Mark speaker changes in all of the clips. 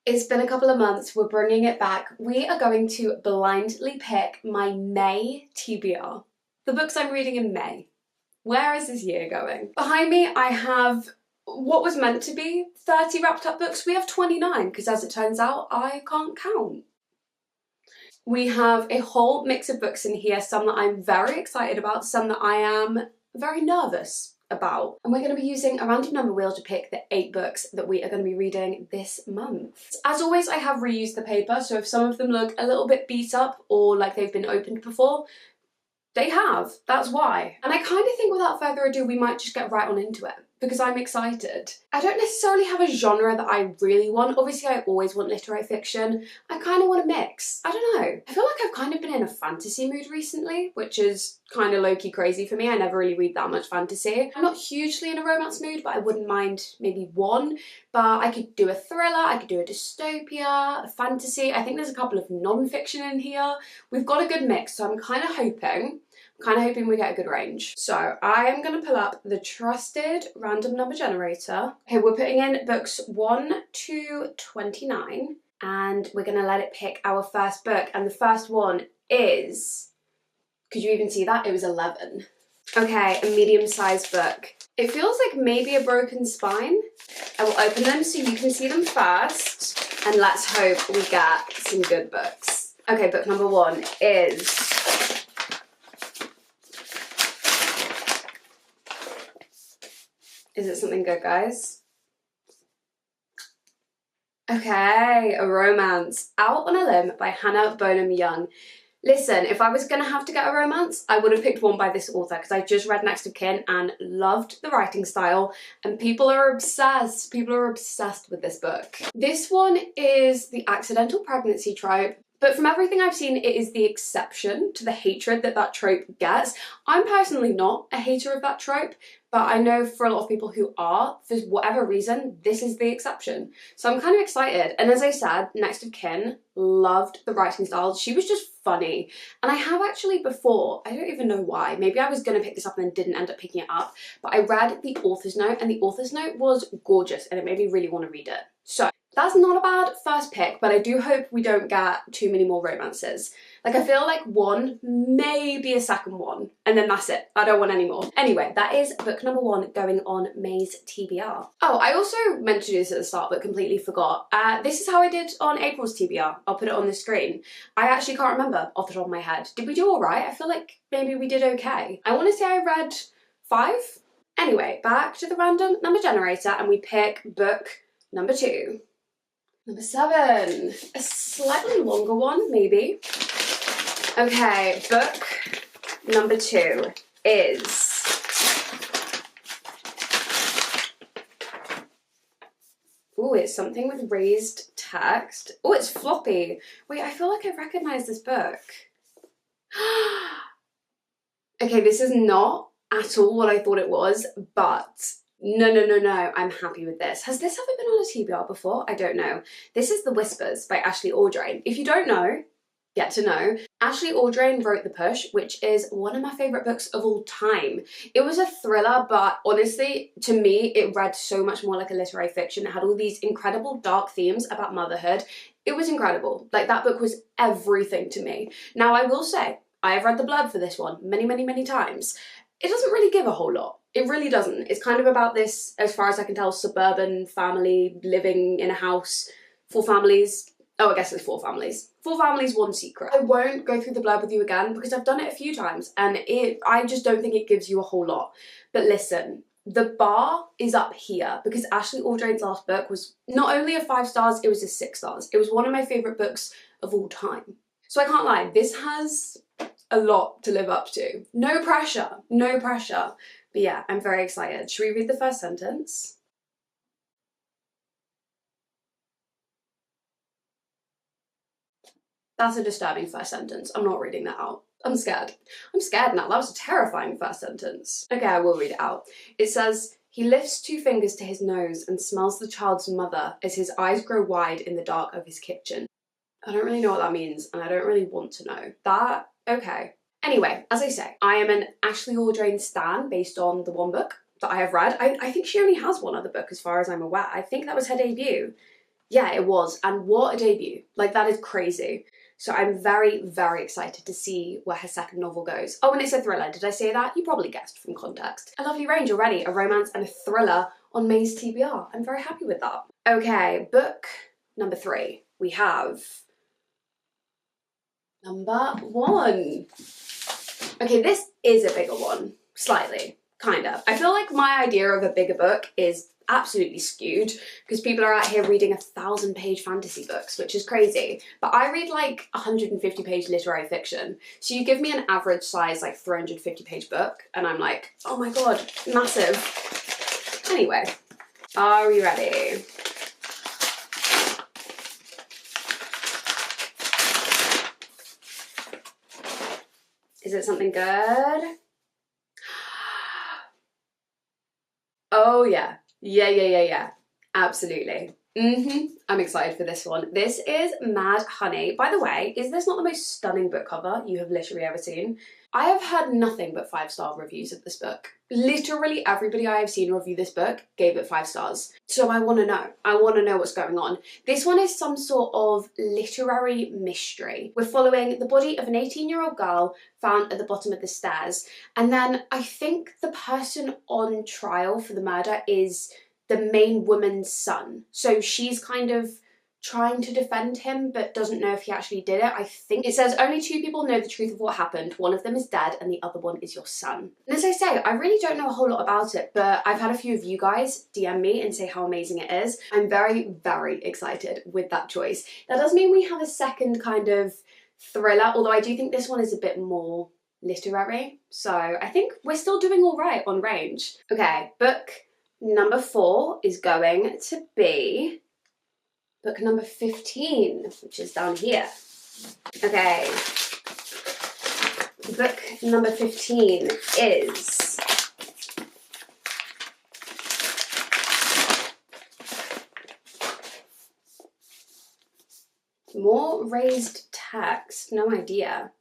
Speaker 1: It's been a couple of months, we're bringing it back. We are going to blindly pick my May TBR. The books I'm reading in May. Where is this year going? Behind me I have what was meant to be 30 wrapped up books. We have 29 because as it turns out I can't count. We have a whole mix of books in here, some that I'm very excited about, some that I am very nervous about. And we're going to be using a random number wheel to pick the 8 books that we are going to be reading this month. As always, I have reused the paper, so if some of them look a little bit beat up or like they've been opened before, they have. That's why. And I kind of think without further ado we might just get right on into it because I'm excited. I don't necessarily have a genre that I really want. Obviously I always want literary fiction. I kind of want a mix. I don't know. I feel like I've kind of been in a fantasy mood recently, which is kind of low-key crazy for me. I never really read that much fantasy. I'm not hugely in a romance mood, but I wouldn't mind maybe one. But I could do a thriller, I could do a dystopia, a fantasy. I think there's a couple of non-fiction in here. We've got a good mix, so I'm kind of hoping we get a good range. So I am going to pull up the trusted random number generator. Okay, we're putting in books 1 to 29 and we're going to let it pick our first book, and the first one is, could you even see that? It was 11. Okay, a medium-sized book. It feels like maybe a broken spine. I will open them so you can see them first, and let's hope we get some good books. Okay, book number 1 is it something good, guys? Okay, a romance. Out on a Limb by Hannah Bonam-Young. Listen, if I was gonna have to get a romance, I would have picked one by this author because I just read Next of Kin and loved the writing style, and people are obsessed. People are obsessed with this book. This one is the accidental pregnancy trope. But from everything I've seen, it is the exception to the hatred that that trope gets. I'm personally not a hater of that trope, but I know for a lot of people who are, for whatever reason, this is the exception. So I'm kind of excited. And as I said, Next of Kin, loved the writing style. She was just funny. And I have actually before, I don't even know why, maybe I was going to pick this up and then didn't end up picking it up, but I read the author's note and the author's note was gorgeous and it made me really want to read it. So that's not a bad first pick, but I do hope we don't get too many more romances. Like, I feel like one, maybe a second one, and then that's it. I don't want any more. Anyway, that is book number 1 going on May's TBR. Oh, I also meant to do this at the start, but completely forgot. This is how I did on April's TBR. I'll put it on the screen. I actually can't remember off the top of my head. Did we do all right? I feel like maybe we did okay. I want to say I read 5. Anyway, back to the random number generator, and we pick book number 2. Number 7, a slightly longer one, maybe. Okay, book number 2 is... Ooh, it's something with raised text. Oh, it's floppy. Wait, I feel like I recognize this book. Okay, this is not at all what I thought it was, but... No, I'm happy with this. Has this ever been on a TBR before? I don't know. This is The Whispers by Ashley Audrain. If you don't know, get to know. Ashley Audrain wrote The Push, which is one of my favourite books of all time. It was a thriller, but honestly, to me, it read so much more like a literary fiction. It had all these incredible dark themes about motherhood. It was incredible. Like, that book was everything to me. Now, I will say, I have read the blurb for this one many times. It doesn't really give a whole lot. It really doesn't. It's kind of about this, as far as I can tell, suburban family living in a house, 4 families. Oh, I guess it's 4 families. 4 families, 1 secret. I won't go through the blurb with you again because I've done it a few times and I just don't think it gives you a whole lot. But listen, the bar is up here because Ashley Audrain's last book was not only a 5 stars, it was a 6 stars. It was one of my favourite books of all time. So I can't lie, this has a lot to live up to. No pressure, no pressure. But yeah, I'm very excited. Should we read the first sentence? That's a disturbing first sentence. I'm not reading that out. I'm scared. I'm scared now. That was a terrifying first sentence. Okay, I will read it out. It says, he lifts 2 fingers to his nose and smells the child's mother as his eyes grow wide in the dark of his kitchen. I don't really know what that means and I don't really want to know. That, okay. Anyway, as I say, I am an Ashley Audrain stan based on the one book that I have read. I think she only has one other book as far as I'm aware. I think that was her debut. Yeah, it was, and what a debut. Like, that is crazy. So I'm very, very excited to see where her second novel goes. Oh, and it's a thriller. Did I say that? You probably guessed from context. A lovely range already, a romance and a thriller on May's TBR. I'm very happy with that. Okay, book number 3. We have number 1. Okay, this is a bigger one, slightly, kind of. I feel like my idea of a bigger book is absolutely skewed because people are out here reading 1,000-page fantasy books, which is crazy. But I read like 150-page literary fiction. So you give me an average size, like 350-page book, and I'm like, oh my god, massive. Anyway, are we ready? Is it something good? Oh yeah. Yeah. Absolutely. I'm excited for this one. This is Mad Honey. By the way, is this not the most stunning book cover you have literally ever seen? I have heard nothing but 5-star reviews of this book. Literally everybody I have seen review this book gave it 5 stars. So I want to know. I want to know what's going on. This one is some sort of literary mystery. We're following the body of an 18-year-old girl found at the bottom of the stairs. And then I think the person on trial for the murder is the main woman's son. So she's kind of trying to defend him but doesn't know if he actually did it. I think it says only 2 people know the truth of what happened. One of them is dead and the other one is your son. And as I say, I really don't know a whole lot about it, but I've had a few of you guys DM me and say how amazing it is. I'm very, very excited with that choice. That does mean we have a second kind of thriller, although I do think this one is a bit more literary. So I think we're still doing all right on range. Okay, book number 4 is going to be book number 15, which is down here. Okay, book number 15 is more raised text, no idea.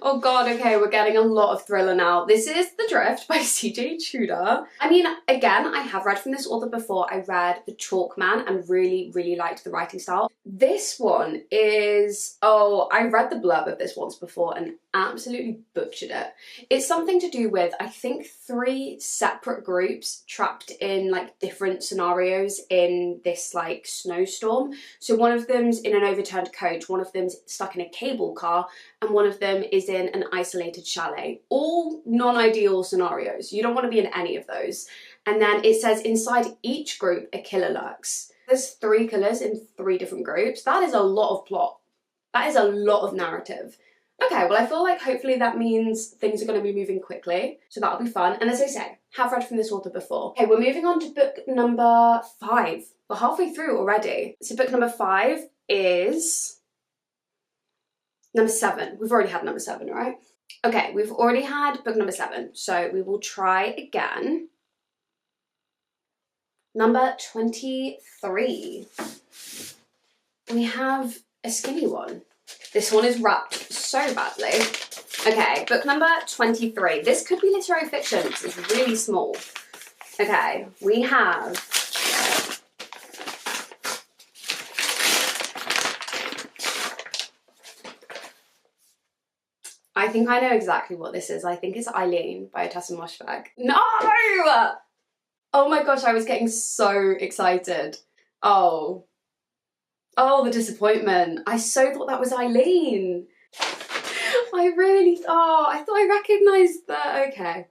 Speaker 1: Oh god, okay, we're getting a lot of thriller now. This is The Drift by CJ Tudor. I mean, again, I have read from this author before. I read The Chalk Man and really, really liked the writing style. This one is, oh, I read the blurb of this once before and absolutely butchered it. It's something to do with, I think, 3 separate groups trapped in like different scenarios in this like snowstorm. So one of them's in an overturned coach, one of them's stuck in a cable car, and one of them is in an isolated chalet. All non-ideal scenarios. You don't want to be in any of those. And then it says inside each group a killer lurks. There's 3 killers in 3 different groups. That is a lot of plot. That is a lot of narrative. Okay, well I feel like hopefully that means things are going to be moving quickly, so that'll be fun. And as I say, have read from this author before. Okay, we're moving on to book number 5. We're halfway through already. So book number 5 is number 7. We've already had number 7, right? Okay, we've already had book number 7, so we will try again. Number 23. We have a skinny one. This one is wrapped so badly. Okay, book number 23. This could be literary fiction because it's really small. Okay, we have I think I know exactly what this is. I think it's Eileen by Tessa Moshfegh. No! Oh my gosh, I was getting so excited. Oh, the disappointment. I so thought that was Eileen. I thought I recognised that.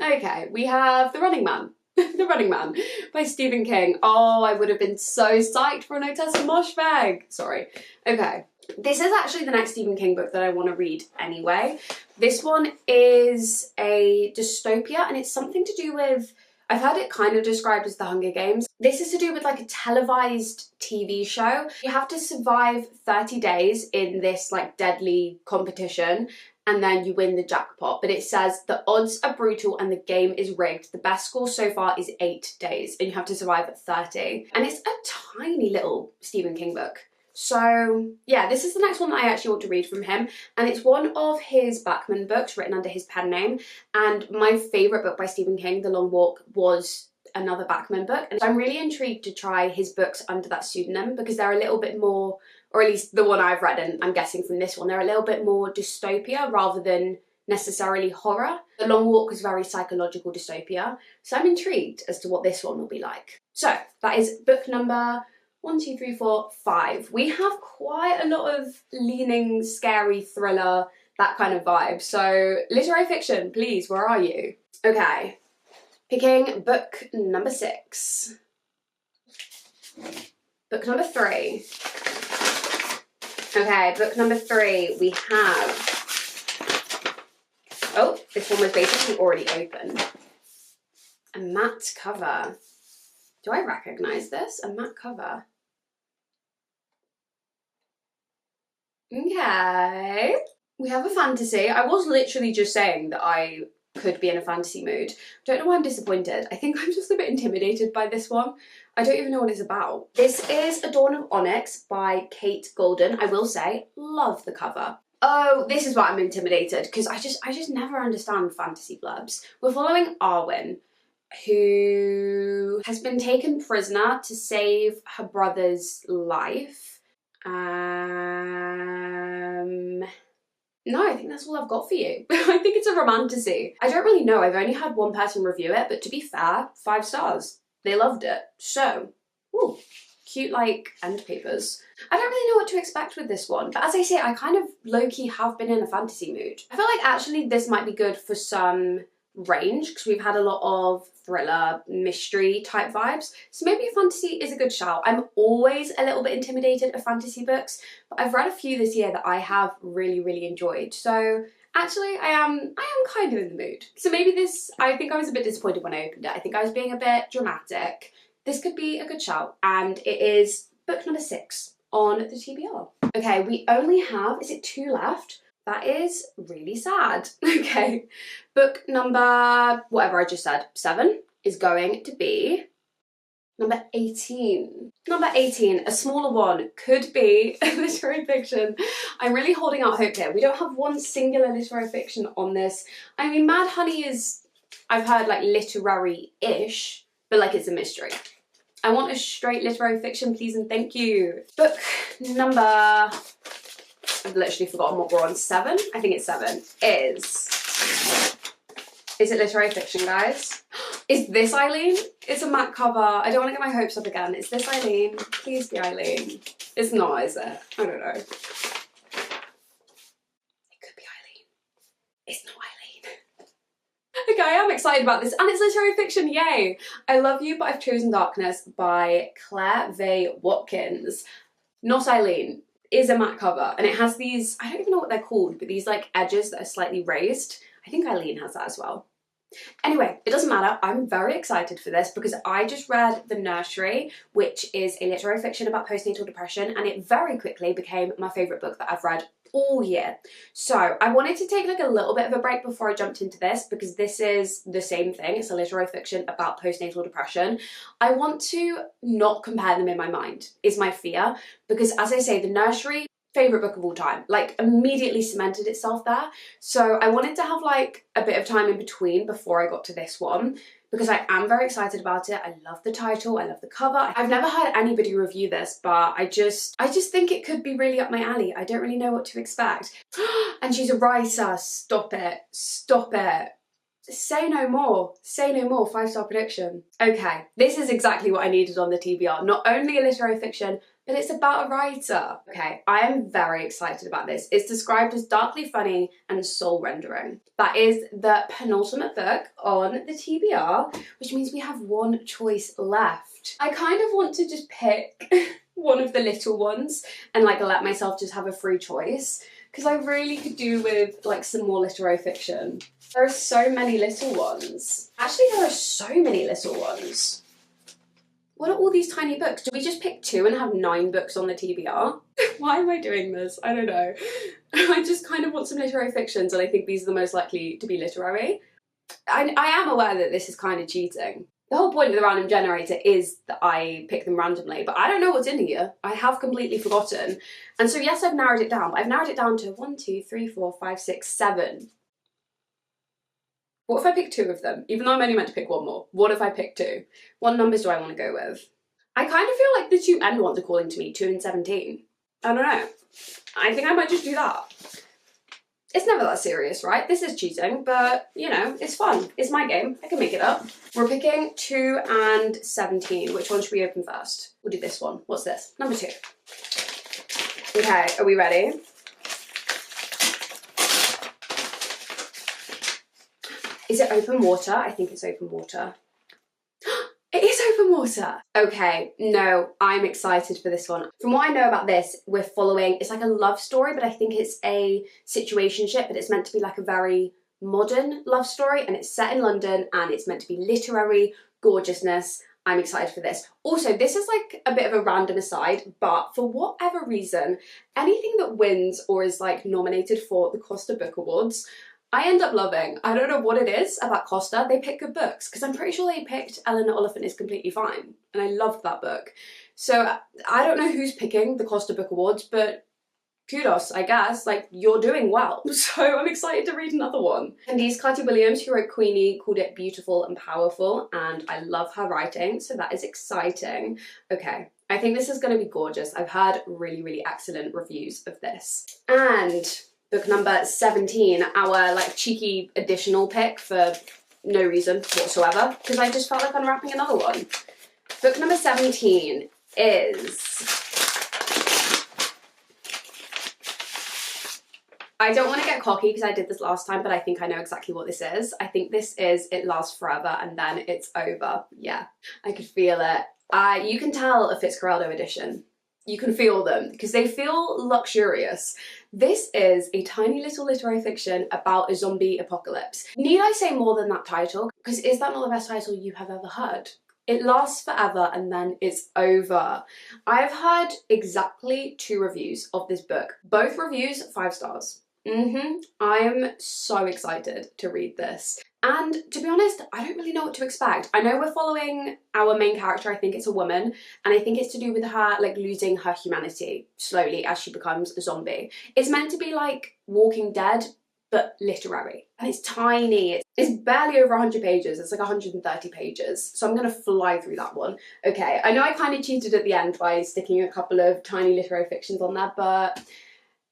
Speaker 1: Okay, we have The Running Man. The Running Man by Stephen King. Oh, I would have been so psyched for an Tessa Moshfegh. Sorry. Okay. This is actually the next Stephen King book that I want to read anyway. This one is a dystopia and it's something to do with, I've heard it kind of described as the Hunger Games. This is to do with like a televised TV show. You have to survive 30 days in this like deadly competition and then you win the jackpot. But it says the odds are brutal and the game is rigged. The best score so far is 8 days and you have to survive at 30. And it's a tiny little Stephen King book. So yeah, this is the next one that I actually want to read from him, and it's one of his Bachman books written under his pen name. And my favourite book by Stephen King, The Long Walk, was another Bachman book, and I'm really intrigued to try his books under that pseudonym because they're a little bit more, or at least the one I've read, and I'm guessing from this one, they're a little bit more dystopia rather than necessarily horror. The Long Walk was very psychological dystopia, so I'm intrigued as to what this one will be like. So that is book number 1, 2, 3, 4, 5. We have quite a lot of leaning, scary thriller, that kind of vibe. So literary fiction, please, where are you? Okay, picking book number 6. Book number 3. Okay, book number 3, we have, oh, this one was basically already open. A matte cover. Do I recognise this? A matte cover. Okay. We have a fantasy. I was literally just saying that I could be in a fantasy mood. Don't know why I'm disappointed. I think I'm just a bit intimidated by this one. I don't even know what it's about. This is Audrain of Onyx by Kate Golden. I will say, love the cover. Oh, this is why I'm intimidated, because I just never understand fantasy blurbs. We're following Arwen, who has been taken prisoner to save her brother's life. No, I think that's all I've got for you. I think it's a romantasy. I don't really know. I've only had one person review it, but to be fair, 5 stars. They loved it. So, ooh, cute like end papers. I don't really know what to expect with this one, but as I say, I kind of low-key have been in a fantasy mood. I feel like actually this might be good for some range because we've had a lot of thriller, mystery type vibes. So maybe fantasy is a good shout. I'm always a little bit intimidated of fantasy books, but I've read a few this year that I have really, really enjoyed. So actually I am kind of in the mood. So maybe this, I think I was a bit disappointed when I opened it. I think I was being a bit dramatic. This could be a good shout, and it is book number 6 on the TBR. Okay, we only have, is it 2 left? That is really sad. Okay, book number, whatever I just said, 7 is going to be number 18. Number 18, a smaller one, could be a literary fiction. I'm really holding out hope here. We don't have one singular literary fiction on this. I mean, Mad Honey is, I've heard, like literary-ish, but like it's a mystery. I want a straight literary fiction, please and thank you. Book number, I've literally forgotten what we're on, 7? I think it's 7. Is it literary fiction, guys? Is this Eileen? It's a matte cover. I don't want to get my hopes up again. Is this Eileen? Please be Eileen. It's not, is it? I don't know. It could be Eileen. It's not Eileen. Okay, I am excited about this, and it's literary fiction, yay! I Love You, But I've Chosen Darkness by Vaye Watkins. Not Eileen. Is a matte cover, and it has these, I don't even know what they're called, but these like edges that are slightly raised. I think Eileen has that as well. Anyway, it doesn't matter. I'm very excited for this because I just read The Nursery, which is a literary fiction about postnatal depression, and it very quickly became my favourite book that I've read all year. So I wanted to take like a little bit of a break before I jumped into this because this is the same thing. It's a literary fiction about postnatal depression. I want to not compare them in my mind, is my fear, because as I say, The Nursery, favourite book of all time, like immediately cemented itself there. So I wanted to have like a bit of time in between before I got to this one because I am very excited about it. I love the title, I love the cover. I've never heard anybody review this, but I just think it could be really up my alley. I don't really know what to expect. And she's a writer. Stop it. Stop it. Say no more. Say no more. 5-star prediction. Okay, this is exactly what I needed on the TBR. Not only a literary fiction, but it's about a writer. Okay, I am very excited about this. It's described as darkly funny and soul-rendering. That is the penultimate book on the TBR, which means we have one choice left. I kind of want to just pick one of the little ones and like let myself just have a free choice because I really could do with like some more literary fiction. There are so many little ones. Actually, there are so many little ones. What are all these tiny books? Do we just pick 2 and have 9 books on the TBR? Why am I doing this? I don't know. I just kind of want some literary fictions and I think these are the most likely to be literary. I am aware that this is kind of cheating. The whole point of the random generator is that I pick them randomly, but I don't know what's in here. I have completely forgotten. And so yes, I've narrowed it down, but I've narrowed it down to 1, 2, 3, 4, 5, 6, 7. What if I pick 2 of them? Even though I'm only meant to pick 1 more. What if I pick 2? What numbers do I want to go with? I kind of feel like the 2 end ones are calling to me, 2 and 17. I don't know. I think I might just do that. It's never that serious, right? This is cheating, but, you know, it's fun. It's my game. I can make it up. We're picking 2 and 17. Which one should we open first? We'll do this one. What's this? Number 2. Okay, are we ready? Is it open water? I think it's open water. It is open water. Okay, no, I'm excited for this one. From what I know about this, we're following, it's like a love story, but I think it's a situationship, but it's meant to be like a very modern love story, and it's set in London, and it's meant to be literary gorgeousness. I'm excited for this. Also, this is like a bit of a random aside, but for whatever reason, anything that wins or is like nominated for the Costa Book Awards, I end up loving. I don't know what it is about Costa. They pick good books, because I'm pretty sure they picked Eleanor Oliphant is Completely Fine, and I loved that book. So I don't know who's picking the Costa Book Awards, but kudos, I guess. Like, you're doing well. So I'm excited to read another one. And Clatty Williams, who wrote Queenie, called it beautiful and powerful, and I love her writing, so that is exciting. Okay, I think this is going to be gorgeous. I've heard really, really excellent reviews of this. And book number 17, our like cheeky additional pick for no reason whatsoever, because I just felt like unwrapping another one. Book number 17 is... I don't want to get cocky because I did this last time, but I think I know exactly what this is. I think this is It Lasts Forever and Then It's Over. Yeah, I could feel it. You can tell a Fitzcarraldo edition. You can feel them because they feel luxurious. This is a tiny little literary fiction about a zombie apocalypse. Need I say more than that title? Because is that not the best title you have ever heard? It Lasts Forever and Then It's Over. I have heard exactly 2 reviews of this book. Both reviews 5 stars. I'm so excited to read this. And to be honest, I don't really know what to expect. I know we're following our main character, I think it's a woman, and I think it's to do with her like losing her humanity slowly as she becomes a zombie. It's meant to be like Walking Dead, but literary. And it's tiny. It's barely over 100 pages. It's like 130 pages. So I'm gonna fly through that one. Okay, I know I kind of cheated at the end by sticking a couple of tiny literary fictions on there, but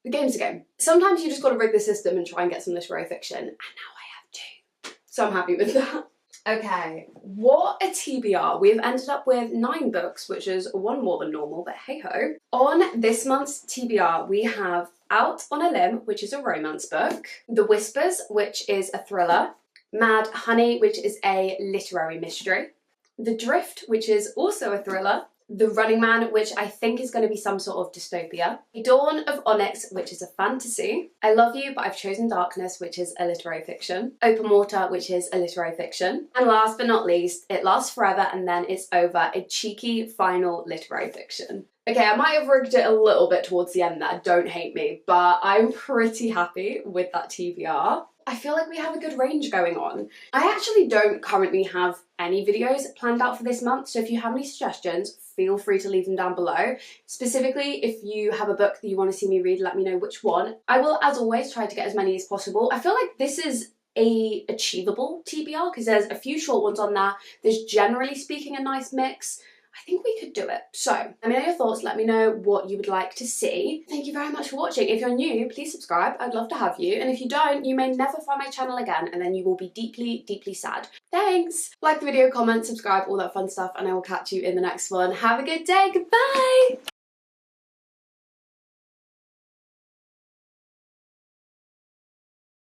Speaker 1: the game's a game. Sometimes you just gotta rig the system and try and get some literary fiction, and now I have 2. So I'm happy with that. Okay, what a TBR. We've ended up with 9 books, which is 1 more than normal, but hey ho. On this month's TBR, we have Out on a Limb, which is a romance book, The Whispers, which is a thriller, Mad Honey, which is a literary mystery, The Drift, which is also a thriller, The Running Man, which I think is going to be some sort of dystopia, Dawn of Onyx, which is a fantasy, I Love You But I've Chosen Darkness, which is a literary fiction, Open Water, which is a literary fiction, and last but not least, It Lasts Forever and Then It's Over, a cheeky final literary fiction. Okay, I might have rigged it a little bit towards the end there, don't hate me, but I'm pretty happy with that TBR. I feel like we have a good range going on. I actually don't currently have any videos planned out for this month, so if you have any suggestions, feel free to leave them down below. Specifically, if you have a book that you want to see me read, let me know which one. I will, as always, try to get as many as possible. I feel like this is a achievable TBR because there's a few short ones on there. There's generally speaking a nice mix. I think we could do it. So let me know your thoughts, let me know what you would like to see. Thank you very much for watching. If you're new, please subscribe, I'd love to have you. And if you don't, you may never find my channel again and then you will be deeply, deeply sad. Thanks! Like the video, comment, subscribe, all that fun stuff, and I will catch you in the next one. Have a good day, goodbye!